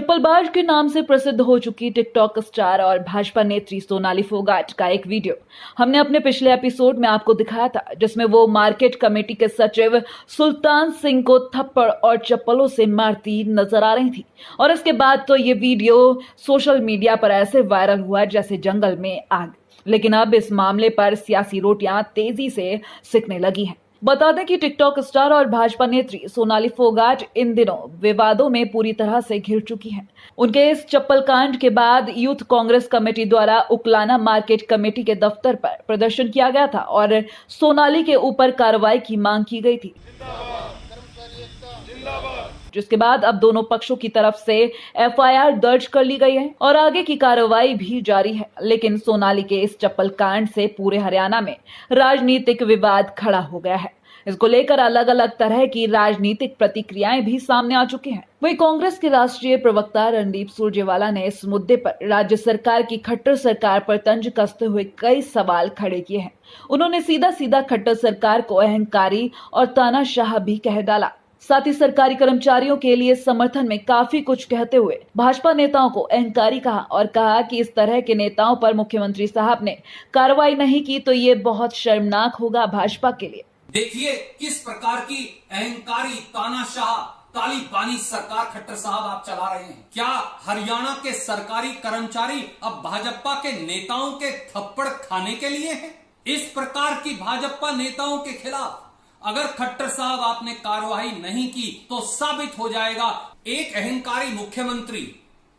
चप्पलबाज के नाम से प्रसिद्ध हो चुकी टिकटॉक स्टार और भाजपा नेत्री सोनाली फोगाट का एक वीडियो हमने अपने पिछले एपिसोड में आपको दिखाया था, जिसमें वो मार्केट कमेटी के सचिव सुल्तान सिंह को थप्पड़ और चप्पलों से मारती नजर आ रही थी। और इसके बाद तो ये वीडियो सोशल मीडिया पर ऐसे वायरल हुआ जैसे जंगल में आग। लेकिन अब इस मामले पर सियासी रोटियां तेजी से सिकने लगी हैं। बता दें कि टिकटॉक स्टार और भाजपा नेत्री सोनाली फोगाट इन दिनों विवादों में पूरी तरह से घिर चुकी हैं। उनके इस चप्पल कांड के बाद यूथ कांग्रेस कमेटी द्वारा उकलाना मार्केट कमेटी के दफ्तर पर प्रदर्शन किया गया था और सोनाली के ऊपर कार्रवाई की मांग की गई थी, जिसके बाद अब दोनों पक्षों की तरफ से एफआईआर दर्ज कर ली गई है और आगे की कार्रवाई भी जारी है। लेकिन सोनाली के इस चप्पल कांड से पूरे हरियाणा में राजनीतिक विवाद खड़ा हो गया है। इसको लेकर अलग अलग तरह की राजनीतिक प्रतिक्रियाएं भी सामने आ चुकी हैं। वहीं कांग्रेस के राष्ट्रीय प्रवक्ता रणदीप सुरजेवाला ने इस मुद्दे पर राज्य सरकार की खट्टर सरकार पर तंज कसते हुए कई सवाल खड़े किए हैं। उन्होंने सीधा सीधा खट्टर सरकार को अहंकारी और तानाशाह भी कह डाला। साथ ही सरकारी कर्मचारियों के लिए समर्थन में काफी कुछ कहते हुए भाजपा नेताओं को अहंकारी कहा और कहा कि इस तरह के नेताओं पर मुख्यमंत्री साहब ने कार्रवाई नहीं की तो ये बहुत शर्मनाक होगा भाजपा के लिए। देखिए किस प्रकार की अहंकारी तानाशाह तालिबानी सरकार खट्टर साहब आप चला रहे हैं। क्या हरियाणा के सरकारी कर्मचारी अब भाजपा के नेताओं के थप्पड़ खाने के लिए हैं? इस प्रकार की भाजपा नेताओं के खिलाफ अगर खट्टर साहब आपने कार्रवाई नहीं की तो साबित हो जाएगा एक अहंकारी मुख्यमंत्री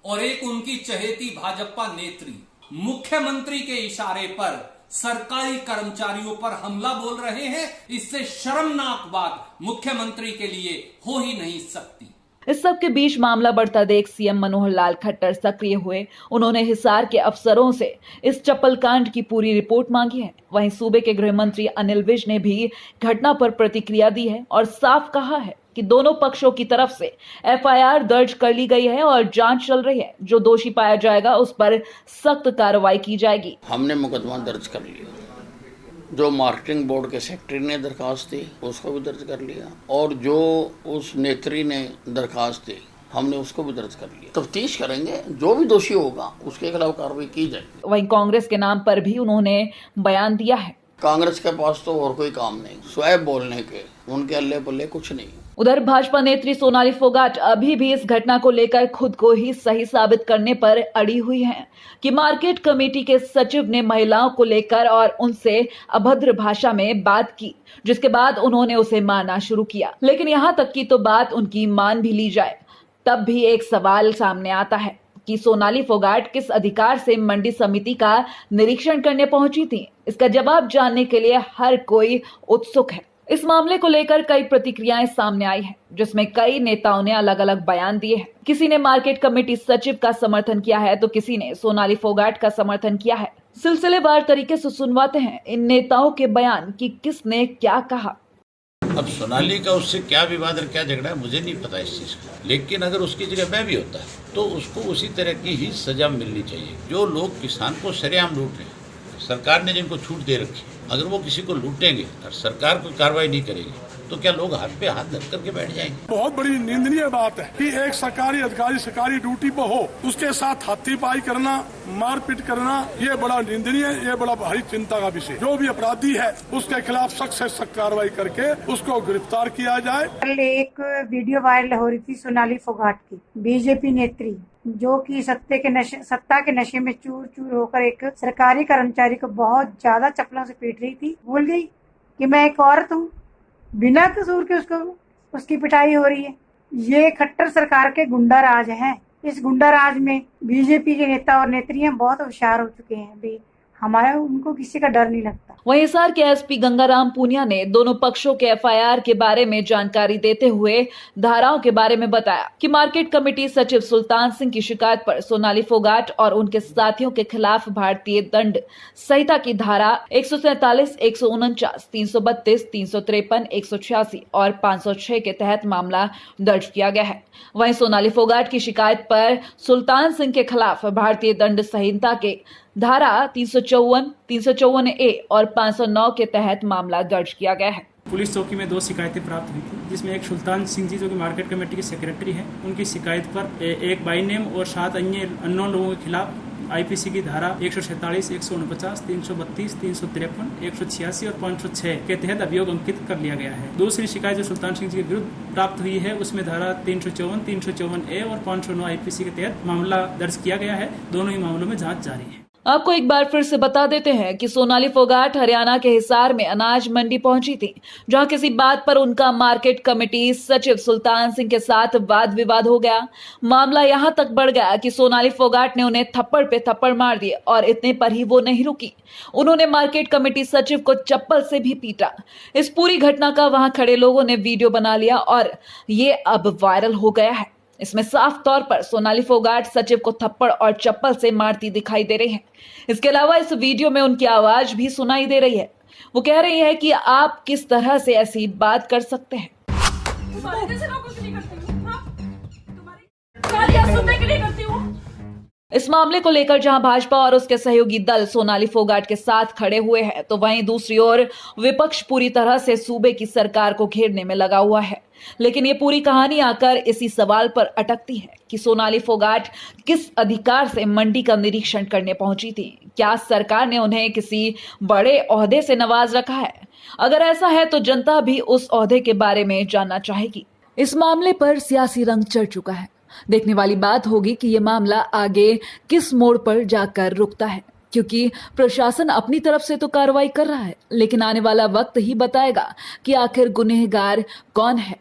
और एक उनकी चहेती भाजपा नेत्री मुख्यमंत्री के इशारे पर सरकारी कर्मचारियों पर हमला बोल रहे हैं। इससे शर्मनाक बात मुख्यमंत्री के लिए हो ही नहीं सकती। इस सब के बीच मामला बढ़ता देख सीएम मनोहर लाल खट्टर सक्रिय हुए। उन्होंने हिसार के अफसरों से इस चप्पल कांड की पूरी रिपोर्ट मांगी है। वहीं सूबे के गृह मंत्री अनिल विज ने भी घटना पर प्रतिक्रिया दी है और साफ कहा है कि दोनों पक्षों की तरफ से एफआईआर दर्ज कर ली गई है और जांच चल रही है। जो दोषी पाया जाएगा उस पर सख्त कार्रवाई की जाएगी। हमने मुकदमा दर्ज कर लिया, जो मार्केटिंग बोर्ड के सेक्रेटरी ने दरखास्त दी उसको भी दर्ज कर लिया और जो उस नेत्री ने दरखास्त दी हमने उसको भी दर्ज कर लिया। तफ्तीश करेंगे, जो भी दोषी होगा उसके खिलाफ कार्रवाई की जाएगी। वहीं कांग्रेस के नाम पर भी उन्होंने बयान दिया है। कांग्रेस के पास तो और कोई काम नहीं, स्वयं बोलने के, उनके अल्ले पल्ले कुछ नहीं। उधर भाजपा नेत्री सोनाली फोगाट अभी भी इस घटना को लेकर खुद को ही सही साबित करने पर अड़ी हुई हैं कि मार्केट कमेटी के सचिव ने महिलाओं को लेकर और उनसे अभद्र भाषा में बात की, जिसके बाद उन्होंने उसे मारना शुरू किया। लेकिन यहाँ तक की तो बात उनकी मान भी ली जाए तब भी एक सवाल सामने आता है कि सोनाली फोगाट किस अधिकार से मंडी समिति का निरीक्षण करने पहुंची थी। इसका जवाब जानने के लिए हर कोई उत्सुक है। इस मामले को लेकर कई प्रतिक्रियाएं सामने आई हैं, जिसमें कई नेताओं ने अलग अलग बयान दिए हैं। किसी ने मार्केट कमेटी सचिव का समर्थन किया है तो किसी ने सोनाली फोगाट का समर्थन किया है। सिलसिलेवार तरीके से सुनवाते हैं इन नेताओं के बयान कि किसने क्या कहा। अब सोनाली का उससे क्या विवाद और क्या झगड़ा है मुझे नहीं पता इस चीज़ का, लेकिन अगर उसकी जगह मैं भी होता तो उसको उसी तरह की ही सजा मिलनी चाहिए। जो लोग किसान को सरेआम लूट रहे हैं, सरकार ने जिनको छूट दे रखी, अगर वो किसी को लूटेंगे और सरकार कोई कार्रवाई नहीं करेगी तो क्या लोग हाथ पे हाथ धर करके बैठ जाएंगे? बहुत बड़ी निंदनीय बात है कि एक सरकारी अधिकारी सरकारी ड्यूटी पर हो, उसके साथ हाथीपाई करना, मारपीट करना, ये बड़ा निंदनीय, ये बड़ा भारी चिंता का विषय। जो भी अपराधी है उसके खिलाफ सख्त से सख्त कार्रवाई करके उसको गिरफ्तार किया जाए। कल एक वीडियो वायरल हो रही थी सोनाली फोगाट की, बीजेपी नेत्री, जो कि सत्ता के नशे में चूर चूर होकर एक सरकारी कर्मचारी को बहुत ज्यादा चप्पलों से पीट रही थी। भूल गई कि मैं एक औरत हूँ, बिना कसूर के उसकी पिटाई हो रही है। ये खट्टर सरकार के गुंडा राज है। इस गुंडा राज में बीजेपी के नेता और नेत्रियां बहुत होशियार हो चुके हैं भी, हमारा उनको किसी का डर नहीं लगता। वहीं हिसार के एसपी गंगाराम पूनिया ने दोनों पक्षों के एफआईआर के बारे में जानकारी देते हुए धाराओं के बारे में बताया कि मार्केट कमेटी सचिव सुल्तान सिंह की शिकायत पर सोनाली फोगाट और उनके साथियों के खिलाफ भारतीय दंड संहिता की धारा 147, 149, 332, 353, 186 और 506 के तहत मामला दर्ज किया गया है। वहीं सोनाली फोगाट की शिकायत पर सुल्तान सिंह के खिलाफ भारतीय दंड संहिता के धारा 354, 354A और 509 के तहत मामला दर्ज किया गया है। पुलिस चौकी में 2 शिकायतें प्राप्त हुई थी, जिसमें एक सुल्तान सिंह जी जो कि मार्केट कमेटी के सेक्रेटरी हैं, उनकी शिकायत पर एक बाई नेम और 7 अन्य अननोन लोगों के खिलाफ आईपीसी की धारा 147, 149, 332, 353, 186 और 506 के तहत अभियोग अंकित कर लिया गया है। दूसरी शिकायत जो सुल्तान सिंह जी के विरुद्ध प्राप्त हुई है, उसमें धारा 354, 354A और 509 आईपीसी के तहत मामला दर्ज किया गया है। दोनों ही मामलों में जांच जारी है। आपको एक बार फिर से बता देते हैं कि सोनाली फोगाट हरियाणा के हिसार में अनाज मंडी पहुंची थी, जहां किसी बात पर उनका मार्केट कमेटी सचिव सुल्तान सिंह के साथ वाद विवाद हो गया। मामला यहां तक बढ़ गया कि सोनाली फोगाट ने उन्हें थप्पड़ पे थप्पड़ मार दिए और इतने पर ही वो नहीं रुकी, उन्होंने मार्केट कमेटी सचिव को चप्पल से भी पीटा। इस पूरी घटना का वहां खड़े लोगों ने वीडियो बना लिया और ये अब वायरल हो गया है। इसमें साफ तौर पर सोनाली फोगाट सचिव को थप्पड़ और चप्पल से मारती दिखाई दे रही है। इसके अलावा इस वीडियो में उनकी आवाज भी सुनाई दे रही है। वो कह रही है कि आप किस तरह से ऐसी बात कर सकते हैं। इस मामले को लेकर जहां भाजपा और उसके सहयोगी दल सोनाली फोगाट के साथ खड़े हुए हैं, तो वहीं दूसरी ओर विपक्ष पूरी तरह से सूबे की सरकार को घेरने में लगा हुआ है। लेकिन ये पूरी कहानी आकर इसी सवाल पर अटकती है कि सोनाली फोगाट किस अधिकार से मंडी का निरीक्षण करने पहुंची थी। क्या सरकार ने उन्हें किसी बड़े ओहदे से नवाज रखा है? अगर ऐसा है तो जनता भी उस ओहदे के बारे में जानना चाहेगी। इस मामले पर सियासी रंग चढ़ चुका है। देखने वाली बात होगी कि ये मामला आगे किस मोड़ पर जाकर रुकता है, क्योंकि प्रशासन अपनी तरफ से तो कार्रवाई कर रहा है, लेकिन आने वाला वक्त ही बताएगा कि आखिर गुनहगार कौन है।